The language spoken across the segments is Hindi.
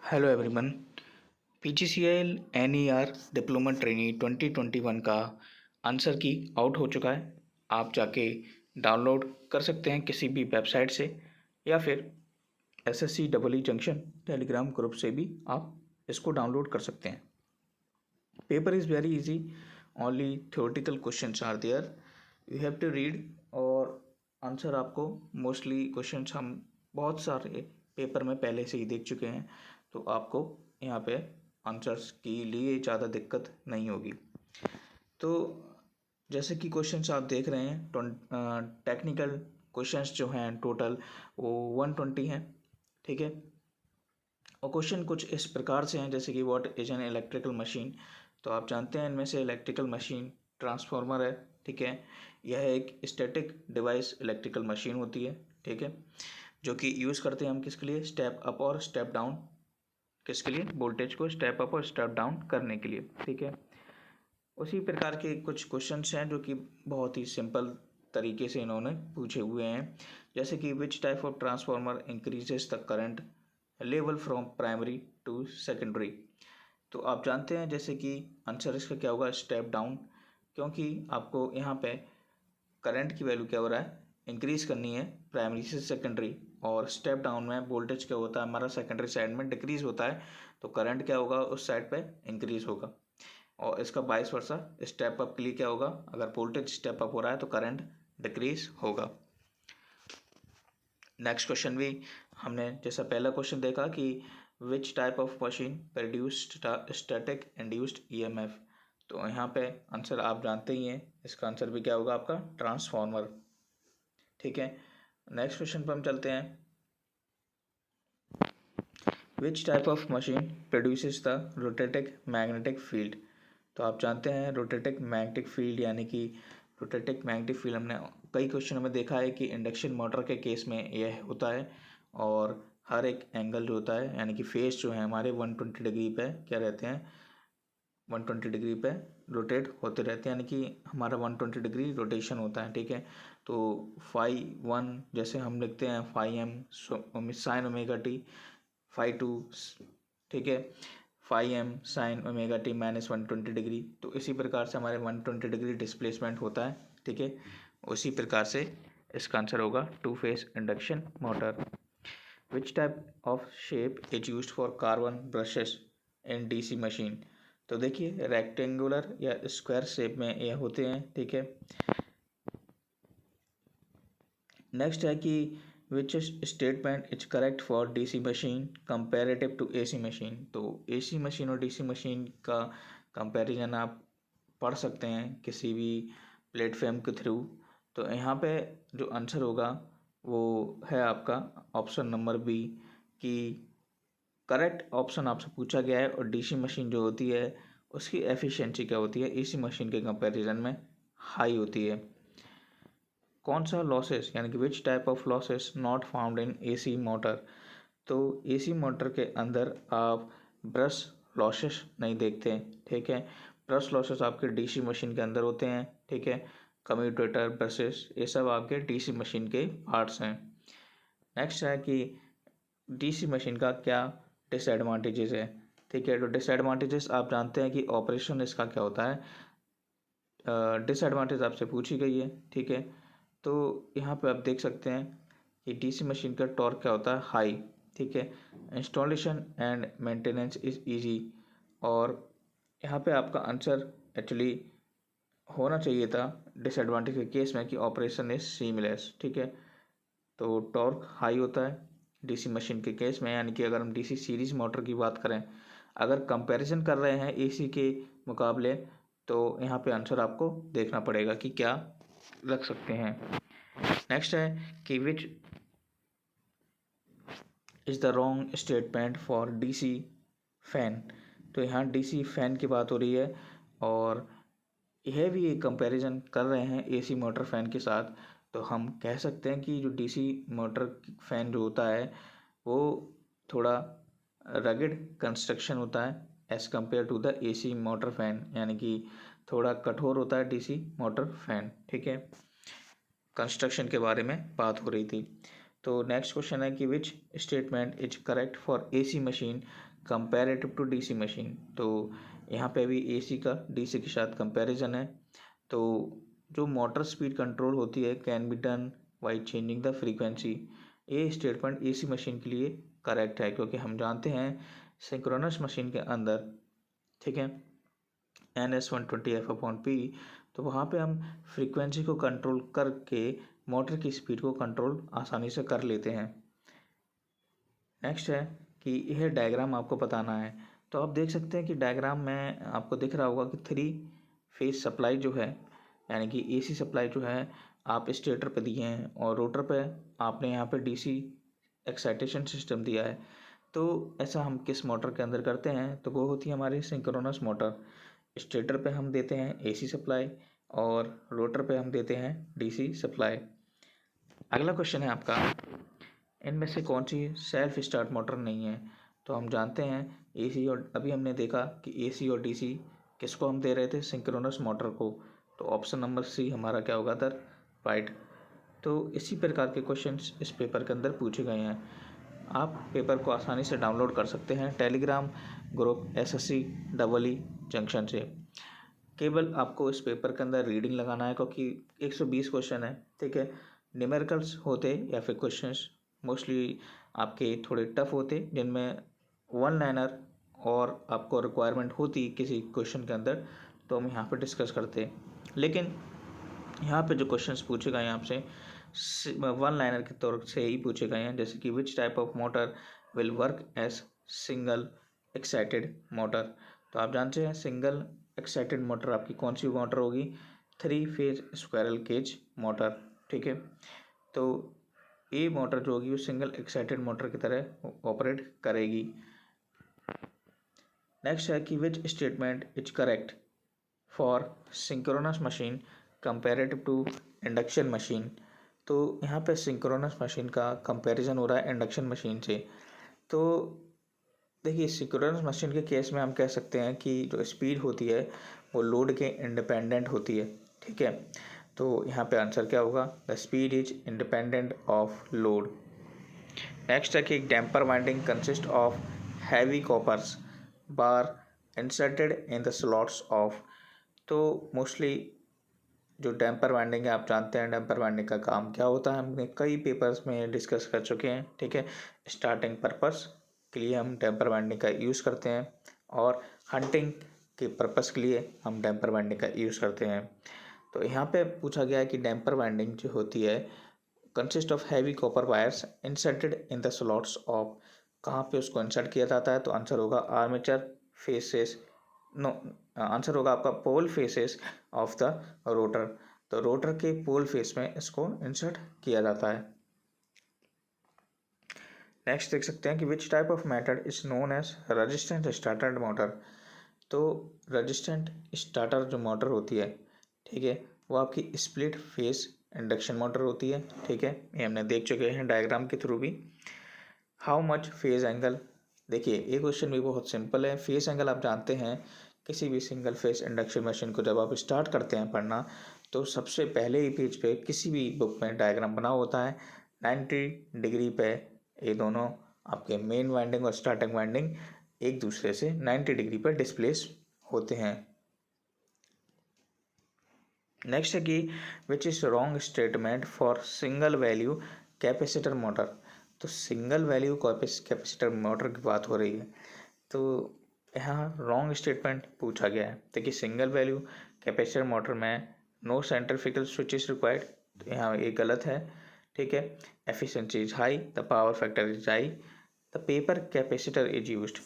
Hello everyone. PGCL NER diploma trainee 2021 का आंसर की आउट हो चुका है। आप जाके डाउनलोड कर सकते हैं किसी भी वेबसाइट से या फिर SSC double E junction Telegram group से भी आप इसको डाउनलोड कर सकते हैं। Paper is very easy, only theoretical questions are there, you have to read और आंसर आपको मोस्टली क्वेश्चंस हम बहुत सारे पेपर में पहले से ही देख चुके हैं, तो आपको यहाँ पे आंसर्स के लिए ज़्यादा दिक्कत नहीं होगी। तो जैसे कि क्वेश्चंस आप देख रहे हैं, टेक्निकल क्वेश्चंस जो हैं टोटल वो 120 हैं, ठीक है। और क्वेश्चन कुछ इस प्रकार से हैं जैसे कि what is an electrical machine. तो आप जानते हैं इनमें से इलेक्ट्रिकल मशीन ट्रांसफार्मर है, ठीक है। यह एक स्टैटिक डिवाइस इलेक्ट्रिकल मशीन होती है, ठीक है, जो कि यूज़ करते हैं हम किसके लिए, स्टेप अप और स्टेप डाउन, किसके लिए, वोल्टेज को स्टेप अप और स्टेप डाउन करने के लिए, ठीक है। उसी प्रकार के कुछ क्वेश्चंस हैं जो कि बहुत ही सिंपल तरीके से इन्होंने पूछे हुए हैं, जैसे कि which type of transformer increases the current level from primary to secondary. तो आप जानते हैं जैसे कि आंसर इसका क्या होगा, स्टेप डाउन, क्योंकि आपको यहाँ पे करंट की वैल्यू क्या हो रहा है, इंक्रीज करनी है प्राइमरी से सेकेंडरी, और स्टेप डाउन में वोल्टेज क्या होता है हमारा सेकेंडरी साइड में डिक्रीज होता है, तो करंट क्या होगा उस साइड पे इंक्रीज होगा। और इसका वाइस वर्सा स्टेप अप के लिए क्या होगा, अगर वोल्टेज स्टेप अप हो रहा है तो करंट डिक्रीज होगा। नेक्स्ट क्वेश्चन भी हमने जैसा पहला क्वेश्चन देखा कि which type of machine produced static induced EMF. तो यहाँ पे आंसर आप जानते ही हैं, इसका आंसर भी क्या होगा आपका, ट्रांसफार्मर, ठीक है। नेक्स्ट क्वेश्चन पर हम चलते हैं, which type of machine produces the rotating magnetic field. तो आप जानते हैं रोटेटिक मैग्नेटिक फील्ड यानी कि रोटेटिक मैग्नेटिक फील्ड हमने कई क्वेश्चनों में देखा है कि इंडक्शन मोटर के केस में यह होता है, और हर एक एंगल जो होता है यानी कि फेस जो है हमारे 120 डिग्री पे क्या रहते हैं, 120 डिग्री पे रोटेट होते रहते हैं, यानी कि हमारा 120 डिग्री रोटेशन होता है, ठीक है। तो फाई वन जैसे हम लिखते हैं phi M sine omega T, phi two, ठीक है, phi M sine omega T minus 120 degree. तो इसी प्रकार से हमारे 120 डिग्री डिस्प्लेसमेंट होता है, ठीक है। उसी प्रकार से इसका आंसर होगा two phase induction motor. Which type of shape is used for carbon brushes in DC machine. तो देखिए रेक्टेंगुलर या स्क्वायर शेप में ये होते हैं, ठीक है। नेक्स्ट है कि which statement is correct for DC machine comparative to AC machine. तो एसी मशीन और डीसी मशीन का कंपैरिजन आप पढ़ सकते हैं किसी भी प्लेटफॉर्म के थ्रू। तो यहाँ पे जो आंसर होगा वो है आपका ऑप्शन नंबर बी, कि करेक्ट ऑप्शन आपसे पूछा गया है और डीसी मशीन जो होती है उसकी एफिशिएंसी क्या होती है एसी मशीन के कंपैरिजन में हाई होती है। कौन सा लॉसेस यानी कि which type of losses not found in AC motor. तो एसी मोटर के अंदर आप ब्रश लॉसेस नहीं देखते, ठीक है। ब्रश लॉसेस आपके डीसी मशीन के अंदर होते हैं, ठीक है। कम्यूटेटर ब्रशेस ये सब आपके डीसी मशीन के पार्ट्स हैं। नेक्स्ट है कि डीसी मशीन का क्या डिसएडवांटेजेस है, ठीक है। तो डिसएडवांटेजेस आप जानते हैं कि ऑपरेशन इसका क्या होता है, डिसएडवांटेज आपसे पूछी गई है, ठीक है। तो यहाँ पे आप देख सकते हैं कि डीसी मशीन का टॉर्क क्या होता है, हाई, ठीक है। Installation and maintenance is easy, और यहाँ पे आपका आंसर एक्चुअली होना चाहिए था डिसएडवांटेज के केस में कि ऑपरेशन इज सीमलेस, ठीक है। तो टॉर्क हाई होता है डीसी मशीन के केस में, यानी कि अगर हम डीसी सीरीज मोटर की बात करें, अगर कंपैरिजन कर रहे हैं एसी के मुकाबले, तो यहाँ पे आंसर आपको देखना पड़ेगा कि क्या रख सकते हैं। नेक्स्ट है कि which is the wrong statement for DC fan. तो यहाँ डीसी फैन की बात हो रही है, और यह भी एक कंपैरिजन कर रहे हैं एसी मोटर फैन के साथ। तो हम कह सकते हैं कि जो डीसी मोटर फैन जो होता है वो थोड़ा रगेड कंस्ट्रक्शन होता है as compare to the AC motor fan, यानी कि थोड़ा कठोर होता है डीसी मोटर फैन, ठीक है। कंस्ट्रक्शन के बारे में बात हो रही थी। तो नेक्स्ट क्वेश्चन है कि which statement is correct for AC machine comparative to DC machine. तो यहाँ पे भी एसी का डीसी के साथ कंपैरिजन है। तो जो मोटर स्पीड कंट्रोल होती है can be done by changing the frequency, ये स्टेटमेंट एसी मशीन के लिए करेक्ट है, क्योंकि हम जानते हैं सिंक्रोनस मशीन के अंदर, ठीक है, NS120F/P, तो वहाँ पे हम फ्रीक्वेंसी को कंट्रोल करके मोटर की स्पीड को कंट्रोल आसानी से कर लेते हैं। नेक्स्ट है कि यह डायग्राम आपको बताना है। तो आप देख सकते हैं कि डायग्राम में आपको दिख रहा होगा कि 3 फेज सप्लाई जो है, यानी कि एसी सप्लाई जो है आप स्टेटर पे दिए हैं और रोटर पे आपने यहाँ पे डीसी एक्साइटेशन सिस्टम दिया है। तो ऐसा हम किस मोटर के अंदर करते हैं, तो वो होती है हमारी सिंक्रोनस मोटर। स्टेटर पे हम देते हैं एसी सप्लाई और रोटर पे हम देते हैं डीसी सप्लाई। अगला क्वेश्चन है आपका, इनमें से कौन सी सेल्फ स्टार्ट मोटर नहीं है। तो हम जानते हैं एसी और, अभी हमने देखा कि एसी और डीसी किसको हम दे रहे थे, सिंक्रोनस मोटर को। तो ऑप्शन नंबर सी हमारा क्या होगा दर राइट। तो इसी प्रकार के क्वेश्चंस इस पेपर के अंदर पूछे गए हैं। आप पेपर को आसानी से डाउनलोड कर सकते हैं Telegram group SSC EE junction से। केवल आपको इस पेपर के अंदर रीडिंग लगाना है, क्योंकि 120 क्वेश्चन है, ठीक है। न्यूमेरिकल्स होते या फिर क्वेश्चंस मोस्टली आपके थोड़े टफ होते, जिनमें वन लाइनर और आपको रिक्वायरमेंट होती किसी क्वेश्चन के अंदर, तो हम यहाँ पे डिस्कस करते। लेकिन यहाँ पे जो क्वेश्चंस पूछे गए हैं आपसे वन लाइनर के तौर से ही पूछे गए हैं, जैसे कि which type of motor will work as single excited motor. तो आप जानते हैं सिंगल एक्साइटेड मोटर आपकी कौन सी मोटर होगी, 3 फेज स्क्वायरल केज मोटर, ठीक है। तो ये मोटर जो होगी वो सिंगल एक्साइटेड मोटर की तरह ऑपरेट करेगी। नेक्स्ट है कि which statement is correct for synchronous machine comparative to induction machine. तो यहाँ पे सिंक्रोनस मशीन का कंपैरिजन हो रहा है इंडक्शन मशीन से। तो देखिए सिंक्रोनस मशीन के केस में हम कह सकते हैं कि जो स्पीड होती है वो लोड के इंडिपेंडेंट होती है, ठीक है। तो यहाँ पे आंसर क्या होगा, the speed is independent of load. Next है कि damper winding consist of heavy coppers bar inserted in the slots of. तो मोस्टली जो डैम्पर वाइंडिंग है, आप जानते हैं डैम्पर वाइंडिंग का काम क्या होता है, हमने कई पेपर्स में डिस्कस कर चुके हैं, ठीक है। स्टार्टिंग पर्पस के लिए हम डैम्पर वाइंडिंग का यूज़ करते हैं और हंटिंग के पर्पस के लिए हम डैम्पर वाइंडिंग का यूज़ करते हैं। तो यहाँ पे पूछा गया है कि डैम्पर वाइंडिंग जो होती है consist of heavy copper wires inserted in the slots of, कहाँ पे उसको इंसर्ट किया जाता है, तो आंसर होगा आर्मेचर फेसेस, नो, आंसर होगा आपका पोल फेसेस ऑफ द रोटर। तो रोटर के पोल फेस में इसको इंसर्ट किया जाता है। नेक्स्ट देख सकते हैं कि which type of method is known as resistant starter motor. तो रेजिस्टेंट स्टार्टर जो मोटर होती है, ठीक है, वो आपकी स्प्लिट फेस इंडक्शन मोटर होती है, ठीक है। ये हमने देख चुके हैं डायग्राम के थ्रू भी। हाउ मच फेज एंगल, देखिए ये क्वेश्चन भी बहुत सिंपल है। फेस एंगल आप जानते हैं किसी भी सिंगल फेस इंडक्शन मशीन को जब आप स्टार्ट करते हैं पढ़ना, तो सबसे पहले ही पेज पे किसी भी बुक में डायग्राम बना होता है 90 डिग्री पे। ये दोनों आपके मेन वाइंडिंग और स्टार्टिंग वाइंडिंग एक दूसरे से 90 डिग्री पर डिस्प्लेस होते हैं। नेक्स्ट है कि which is wrong statement for single value capacitor motor. तो सिंगल वैल्यू कैपेसिटर मोटर की बात हो रही है, तो यहाँ रॉन्ग स्टेटमेंट पूछा गया है। देखिए सिंगल वैल्यू कैपेसिटर मोटर में no centrifugal switch is required, तो यहाँ ये गलत है, ठीक है। Efficiency is high, the power factor is high, the paper capacitor is used.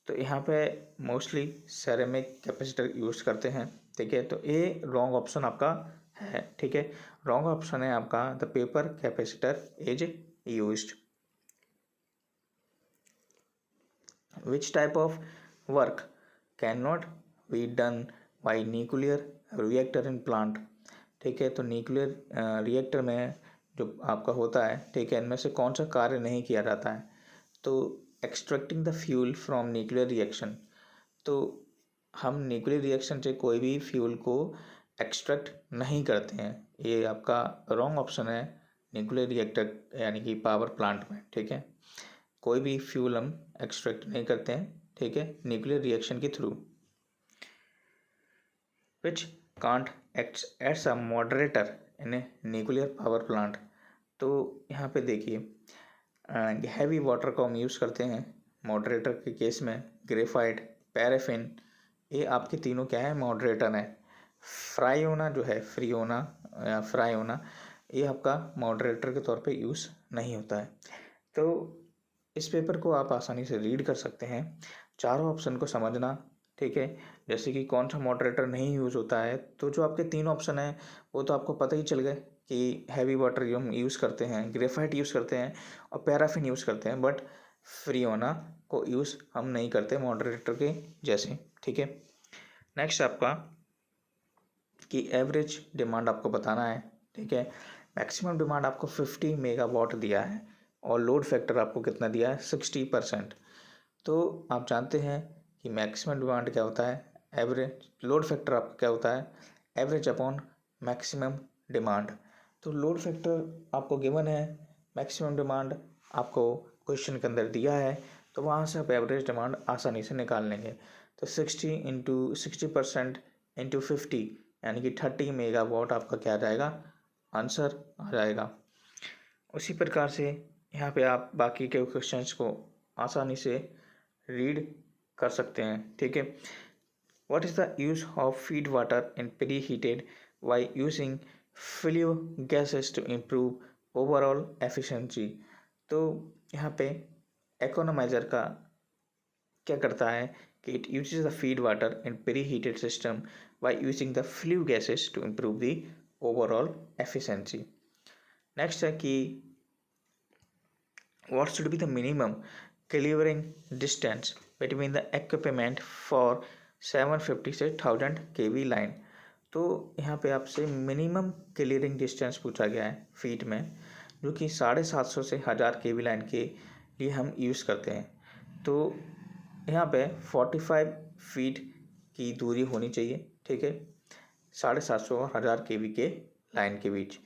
तो यहाँ पे मोस्टली सेरेमिक कैपेसिटर यूज करते हैं, ठीक है। तो ये रॉन्ग ऑप्शन आपका है, ठीक है। रॉन्ग ऑप्शन है आपका the paper capacitor is used. Which type of work can not be done by nuclear reactor in plant, ठीक है। तो न्यूक्लियर रिएक्टर में जो आपका होता है, ठीक है, इनमें से कौन सा कार्य नहीं किया जाता है, तो extracting the fuel from nuclear reaction. तो हम न्यूक्लियर रिएक्शन से कोई भी फ्यूल को एक्सट्रैक्ट नहीं करते हैं, ये आपका रॉन्ग ऑप्शन है। न्यूक्लियर रिएक्टर यानी कि पावर प्लांट में, ठीक है, कोई भी फ्यूल हम एक्सट्रैक्ट नहीं करते हैं ठीक है, न्यूक्लियर रिएक्शन के through. Which can't acts as a moderator in a nuclear power plant. तो यहाँ पे देखिए हैवी वाटर को हम यूज़ करते हैं मॉडरेटर के केस में। ग्रेफाइट, पैराफिन, ये आपके तीनों क्या है, मॉडरेटर हैं। फ्राई जो है, फ्राई होना, ये आपका मॉडरेटर के तौर पे यूज़ नहीं होता है। तो इस पेपर को आप आसानी से रीड कर सकते हैं, चारों ऑप्शन को समझना, ठीक है। जैसे कि कौन सा मॉडरेटर नहीं यूज़ होता है, तो जो आपके 3 ऑप्शन हैं वो तो आपको पता ही चल गए कि हैवी वाटर जो हम यूज़ करते हैं, ग्रेफाइट यूज़ करते हैं और पैराफिन यूज़ करते हैं, बट फ्रीओना को यूज़ हम नहीं करते मॉडरेटर के जैसे, ठीक है। नेक्स्ट आपका कि एवरेज डिमांड आपको बताना है, ठीक है। मैक्सिमम डिमांड आपको 50 मेगावाट दिया है और लोड फैक्टर आपको कितना दिया है, 60%। तो आप जानते हैं कि मैक्सिमम डिमांड क्या होता है, एवरेज लोड फैक्टर आपका क्या होता है, एवरेज अपॉन मैक्सिमम डिमांड। तो लोड फैक्टर आपको गिवन है, मैक्सिमम डिमांड आपको क्वेश्चन के अंदर दिया है, तो वहाँ से आप एवरेज डिमांड आसानी से निकाल लेंगे। तो 60% इंटू 50 यानी कि 30 मेगावाट आपका क्या आ जाएगा, आंसर आ जाएगा। उसी प्रकार से यहाँ पे आप बाकी के क्वेश्चंस को आसानी से रीड कर सकते हैं, ठीक है। What is the use of feed water in pre heated by using flue gases to improve overall efficiency. तो यहाँ पे इकोनोमाइजर का क्या करता है कि it uses the feed water in pre heated system by using the flue gases to improve the overall efficiency. Next है कि what should be the minimum clearing distance between the equipment for 750 से 1000 kV लाइन। तो यहाँ पे आपसे मिनिमम क्लियरिंग डिस्टेंस पूछा गया है फीट में, जो कि 750 से 1000 kV लाइन के लिए हम यूज़ करते हैं। तो यहाँ पे 45 फीट की दूरी होनी चाहिए, ठीक है, 750 और 1000 kV के लाइन के बीच।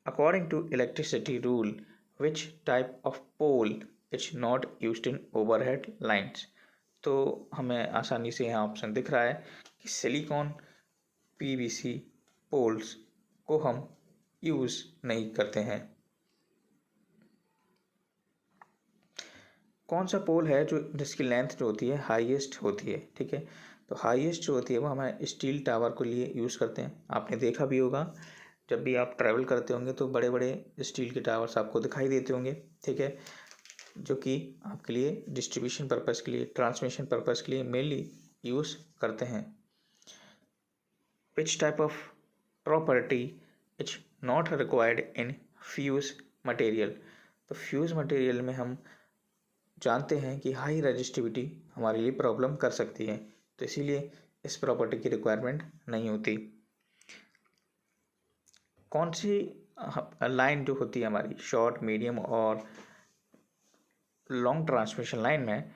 According to electricity rule which type of pole is not used in overhead lines। तो हमें आसानी से यहाँ ऑप्शन दिख रहा है कि सिलिकॉन पीवीसी पोल्स को हम यूज़ नहीं करते हैं। कौन सा पोल है जो जिसकी लेंथ जो होती है हाईएस्ट होती है, ठीक है। तो हाईएस्ट जो होती है वो हमें स्टील टावर के लिए यूज़ करते हैं। आपने देखा भी होगा जब भी आप ट्रैवल करते होंगे तो बड़े बड़े स्टील के टावर्स आपको दिखाई देते होंगे, ठीक है, जो कि आपके लिए डिस्ट्रीब्यूशन पर्पज़ के लिए, ट्रांसमिशन पर्पज़ के लिए मेनली यूज़ करते हैं। Which type of property is not required in fuse material. तो फ्यूज मटेरियल में हम जानते हैं कि हाई रजिस्टिविटी हमारे लिए प्रॉब्लम कर सकती है, तो इसीलिए इस प्रॉपर्टी की रिक्वायरमेंट नहीं होती। कौन सी लाइन जो होती है हमारी शॉर्ट, मीडियम और लॉन्ग ट्रांसमिशन लाइन में,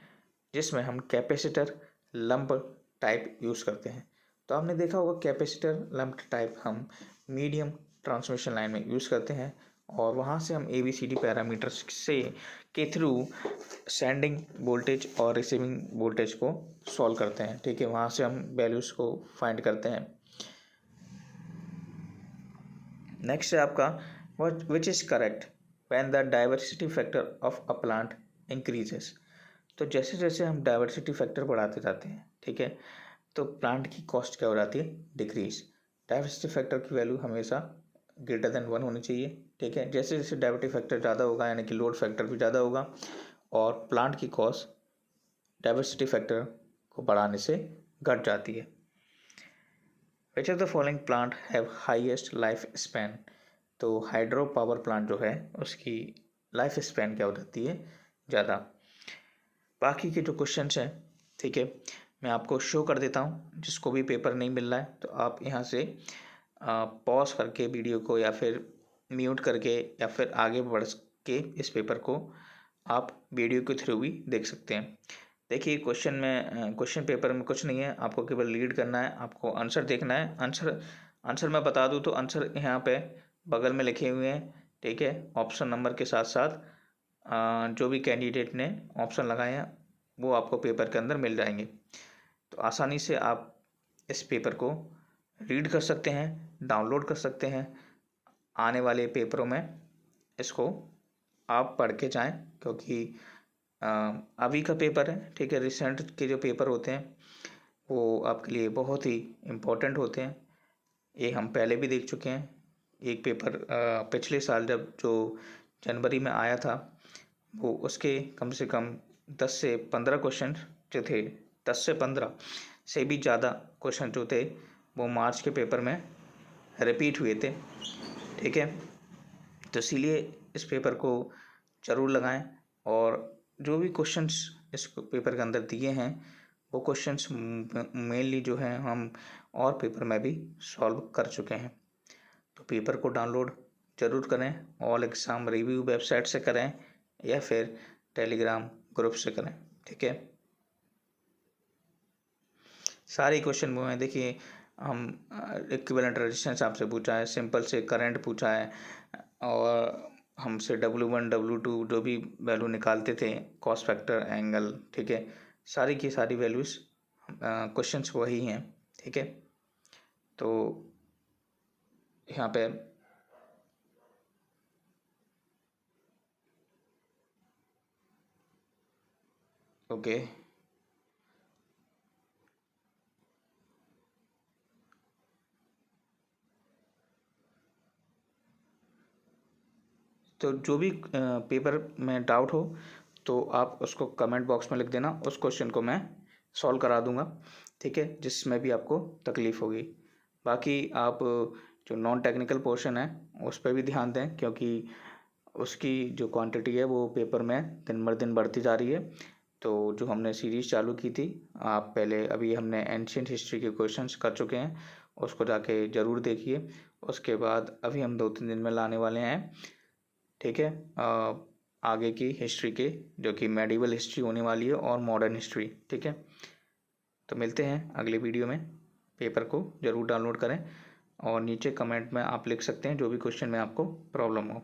जिसमें हम कैपेसिटर लंप टाइप यूज़ करते हैं। तो आपने देखा होगा कैपेसिटर लंप टाइप हम मीडियम ट्रांसमिशन लाइन में यूज़ करते हैं और वहाँ से हम ABCD पैरामीटर्स से के थ्रू सेंडिंग वोल्टेज और रिसीविंग वोल्टेज को सॉल्व करते हैं, ठीक है। वहाँ से हम वैल्यूज़ को फाइंड करते हैं। नेक्स्ट है आपका which is correct when the diversity factor of a plant increases. तो जैसे जैसे हम डाइवर्सिटी फैक्टर बढ़ाते जाते हैं, ठीक है, तो प्लांट की कॉस्ट क्या हो जाती है, डिक्रीज। डाइवर्सिटी फैक्टर की वैल्यू हमेशा ग्रेटर देन 1 होनी चाहिए, ठीक है। जैसे जैसे डाइवर्सिटी फैक्टर ज़्यादा होगा यानी कि लोड फैक्टर भी ज़्यादा होगा और प्लांट की कॉस्ट डाइवर्सिटी फैक्टर को बढ़ाने से घट जाती है। Which of the following plant have highest life span. तो हाइड्रो पावर प्लांट जो है उसकी लाइफ स्पैन क्या हो जाती है, ज़्यादा। बाकी के जो क्वेश्चंस हैं, ठीक है, मैं आपको शो कर देता हूँ। जिसको भी पेपर नहीं मिल रहा है तो आप यहाँ से पॉज करके वीडियो को या फिर म्यूट करके या फिर आगे बढ़ के इस पेपर को आप वीडियो के थ्रू भी देख सकते हैं। देखिए क्वेश्चन पेपर में कुछ नहीं है, आपको केवल रीड करना है, आपको आंसर देखना है। आंसर मैं बता दूं तो आंसर यहाँ पे बगल में लिखे हुए हैं, ठीक है, ऑप्शन नंबर के साथ साथ जो भी कैंडिडेट ने ऑप्शन लगाए हैं वो आपको पेपर के अंदर मिल जाएंगे। तो आसानी से आप इस पेपर को रीड कर सकते हैं, डाउनलोड कर सकते हैं। आने वाले पेपरों में इसको आप पढ़ के जाएं, क्योंकि अभी का पेपर है, ठीक है, रिसेंट के जो पेपर होते हैं वो आपके लिए बहुत ही इम्पोर्टेंट होते हैं। ये हम पहले भी देख चुके हैं। एक पेपर पिछले साल जब जो जनवरी में आया था, वो उसके कम से कम 10 से 15 क्वेश्चन जो थे, 10 से 15 से भी ज़्यादा क्वेश्चन जो थे वो मार्च के पेपर में रिपीट हुए थे, ठीक है। तो इसीलिए इस पेपर को ज़रूर लगाएं, और जो भी क्वेश्चंस इस पेपर के अंदर दिए हैं वो क्वेश्चंस मेनली जो हैं हम और पेपर में भी सॉल्व कर चुके हैं। तो पेपर को डाउनलोड ज़रूर करें, ऑल एग्ज़ाम रिव्यू वेबसाइट से करें या फिर टेलीग्राम ग्रुप से करें, ठीक है। सारे क्वेश्चन वो हैं, देखिए हम इक्विवेलेंट रेजिस्टेंस आपसे पूछा है, सिंपल से करंट पूछा है, और हमसे W1 W2 जो भी वैल्यू निकालते थे, कॉस फैक्टर, एंगल, ठीक है, सारी की सारी वैल्यूज़ क्वेश्चंस वही हैं, ठीक है। तो यहाँ पे ओके, तो जो भी पेपर में डाउट हो तो आप उसको कमेंट बॉक्स में लिख देना, उस क्वेश्चन को मैं सॉल्व करा दूंगा, ठीक है, जिसमें भी आपको तकलीफ़ होगी। बाकी आप जो नॉन टेक्निकल पोर्शन है उस पर भी ध्यान दें, क्योंकि उसकी जो क्वांटिटी है वो पेपर में दिन भर दिन बढ़ती जा रही है। तो जो हमने सीरीज़ चालू की थी, आप पहले अभी हमने एंशियंट हिस्ट्री के क्वेश्चंस कर चुके हैं, उसको जाके ज़रूर देखिए। उसके बाद अभी हम 2-3 दिन में लाने वाले हैं, ठीक है, आगे की हिस्ट्री के, जो कि मेडिवल हिस्ट्री होने वाली है और मॉडर्न हिस्ट्री, ठीक है। तो मिलते हैं अगले वीडियो में। पेपर को ज़रूर डाउनलोड करें और नीचे कमेंट में आप लिख सकते हैं जो भी क्वेश्चन में आपको प्रॉब्लम हो।